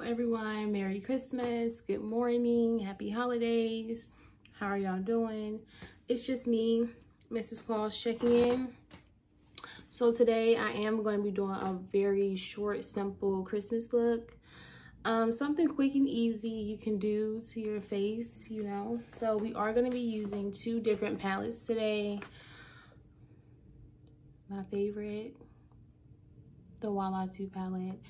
everyone. Merry Christmas, good morning, happy holidays. How are y'all doing? It's just me, Mrs. Claus, checking in. So today I am going to be doing a very short, simple Christmas look. Something quick and easy you can do to your face, you know. So we are going to be using two different palettes today. My favorite, the Wahala 2 palette.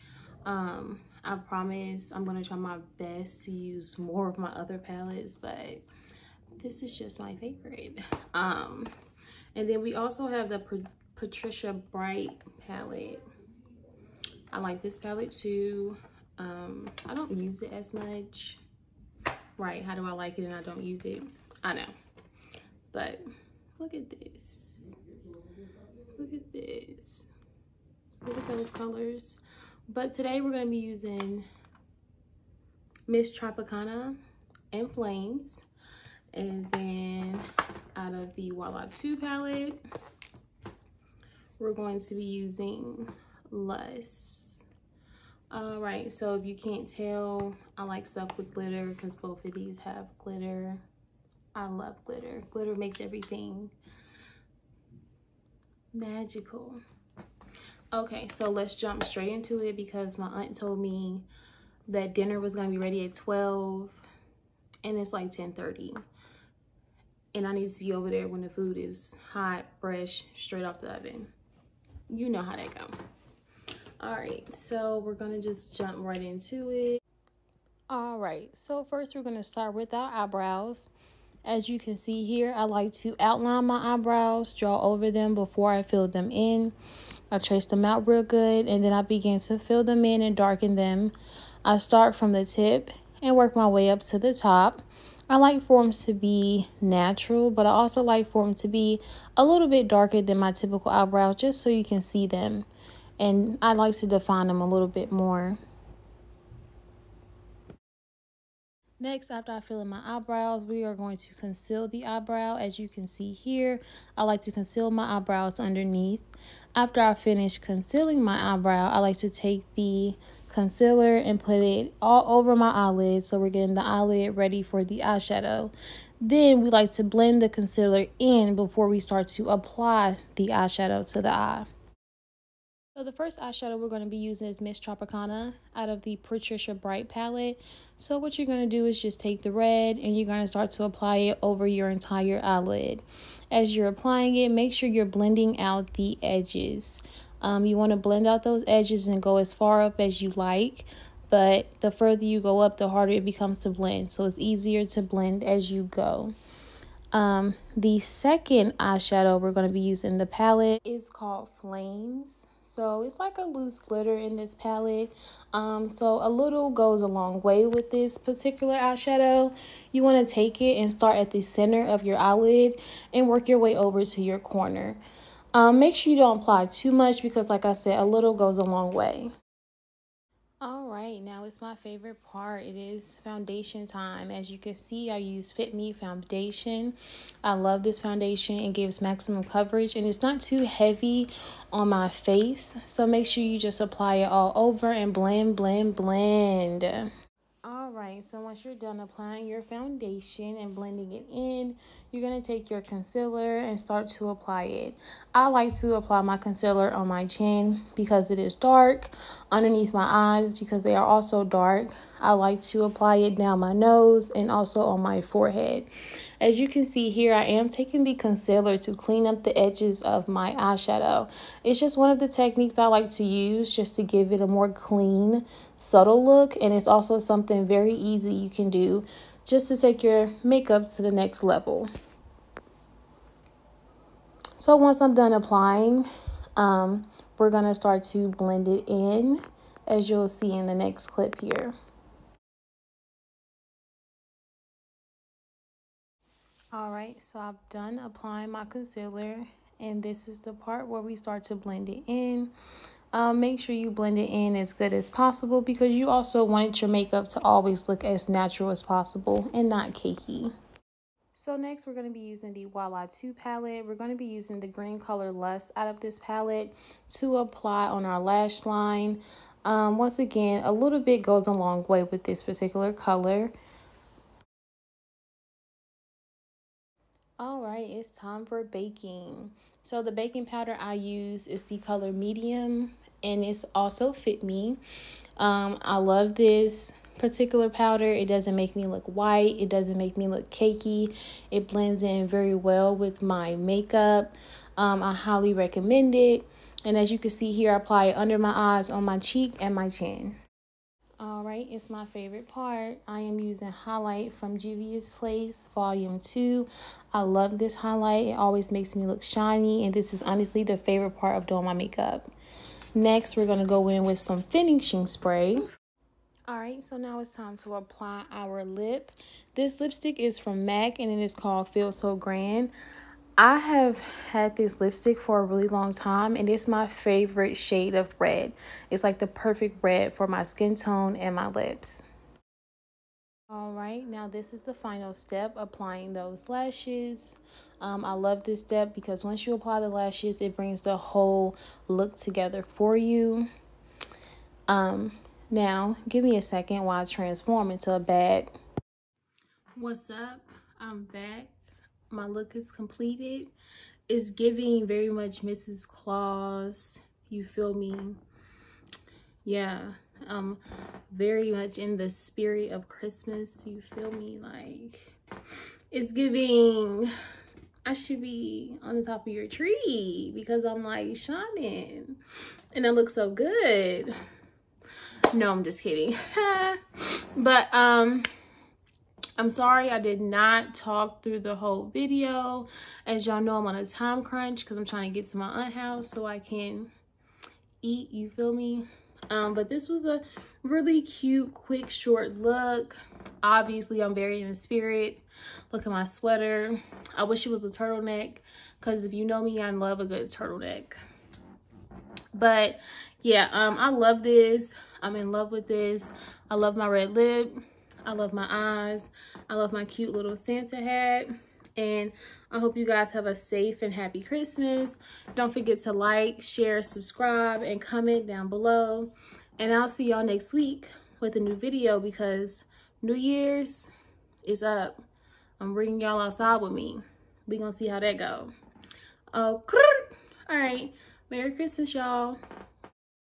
I promise I'm gonna try my best to use more of my other palettes, but this is just my favorite. And then we also have the Patricia Bright palette. I like this palette too. I don't use it as much. Right, how do I like it and I don't use it? I know. But look at this. Look at this. Look at those colors. But today we're going to be using Miss Tropicana and Flames. And then out of the Wahala 2 palette, we're going to be using Lust. Alright, so if you can't tell, I like stuff with glitter because both of these have glitter. I love glitter. Glitter makes everything magical. Okay, so let's jump straight into it because my aunt told me that dinner was gonna be ready at 12 and it's like 10:30. And I need to be over there when the food is hot, fresh, straight off the oven. You know how that go. All right, so we're gonna just jump right into it. All right, so first we're gonna start with our eyebrows. As you can see here, I like to outline my eyebrows, draw over them before I fill them in. I trace them out real good and then I begin to fill them in and darken them. I start from the tip and work my way up to the top. I like for them to be natural, but I also like for them to be a little bit darker than my typical eyebrow just so you can see them. And I like to define them a little bit more. Next, after I fill in my eyebrows, we are going to conceal the eyebrow. As you can see here, I like to conceal my eyebrows underneath. After I finish concealing my eyebrow, I like to take the concealer and put it all over my eyelid. So we're getting the eyelid ready for the eyeshadow. Then we like to blend the concealer in before we start to apply the eyeshadow to the eye. So the first eyeshadow we're going to be using is Miss Tropicana out of the Patricia Bright palette. So what you're going to do is just take the red and you're going to start to apply it over your entire eyelid. As you're applying it, make sure you're blending out the edges. You want to blend out those edges and go as far up as you like. But the further you go up, the harder it becomes to blend. So it's easier to blend as you go. The second eyeshadow we're going to be using the palette is called Flames. So it's like a loose glitter in this palette. So a little goes a long way with this particular eyeshadow. You want to take it and start at the center of your eyelid and work your way over to your corner. Make sure you don't apply too much because like I said, a little goes a long way. All right, now it's my favorite part. It is foundation time. As you can see, I use Fit Me foundation. I love this foundation. It gives maximum coverage and it's not too heavy on my face. So make sure you just apply it all over and blend, blend, blend. All right, so once you're done applying your foundation and blending it in, you're going to take your concealer and start to apply it. I like to apply my concealer on my chin because it is dark, underneath my eyes because they are also dark. I like to apply it down my nose and also on my forehead. As you can see here, I am taking the concealer to clean up the edges of my eyeshadow. It's just one of the techniques I like to use just to give it a more clean, subtle look. And it's also something very easy you can do just to take your makeup to the next level. So once I'm done applying, we're going to start to blend it in, as you'll see in the next clip here. Alright, so I've done applying my concealer and this is the part where we start to blend it in. Make sure you blend it in as good as possible because you also want your makeup to always look as natural as possible and not cakey. So next we're going to be using the Wahala 2 palette. We're going to be using the green color Lust out of this palette to apply on our lash line. Once again, a little bit goes a long way with this particular color. All right, it's time for baking. So the baking powder I use is the color medium, and it's also Fit Me. I love this particular powder. It doesn't make me look white. It doesn't make me look cakey. It blends in very well with my makeup. I highly recommend it. And as you can see here, I apply it under my eyes, on my cheek, and my chin. All right, it's my favorite part. I am using highlight from Juvias Place Volume 2. I love this highlight. It always makes me look shiny, and this is honestly the favorite part of doing my makeup. Next, we're going to go in with some finishing spray. All right, so now it's time to apply our lip. This lipstick is from MAC, and it is called Feel So Grand. I have had this lipstick for a really long time, and it's my favorite shade of red. It's like the perfect red for my skin tone and my lips. All right, now this is the final step, applying those lashes. I love this step because once you apply the lashes, it brings the whole look together for you. Now give me a second while I transform into a bag. What's up? I'm back. My look is completed. It's giving very much Mrs. Claus. You feel me? Yeah. Very much in the spirit of Christmas. You feel me? Like, it's giving, I should be on the top of your tree because I'm like shining and I look so good. No, I'm just kidding. But I'm sorry I did not talk through the whole video. As y'all know, I'm on a time crunch because I'm trying to get to my aunt's house so I can eat, you feel me? But this was a really cute, quick, short look. Obviously, I'm very in the spirit. Look at my sweater. I wish it was a turtleneck because if you know me, I love a good turtleneck. But yeah, I love this. I'm in love with this. I love my red lip. I love my eyes. I love my cute little Santa hat. And I hope you guys have a safe and happy Christmas. Don't forget to like, share, subscribe, and comment down below. And I'll see y'all next week with a new video because New Year's is up. I'm bringing y'all outside with me. We gonna see how that go. Oh, all right. Merry Christmas, y'all.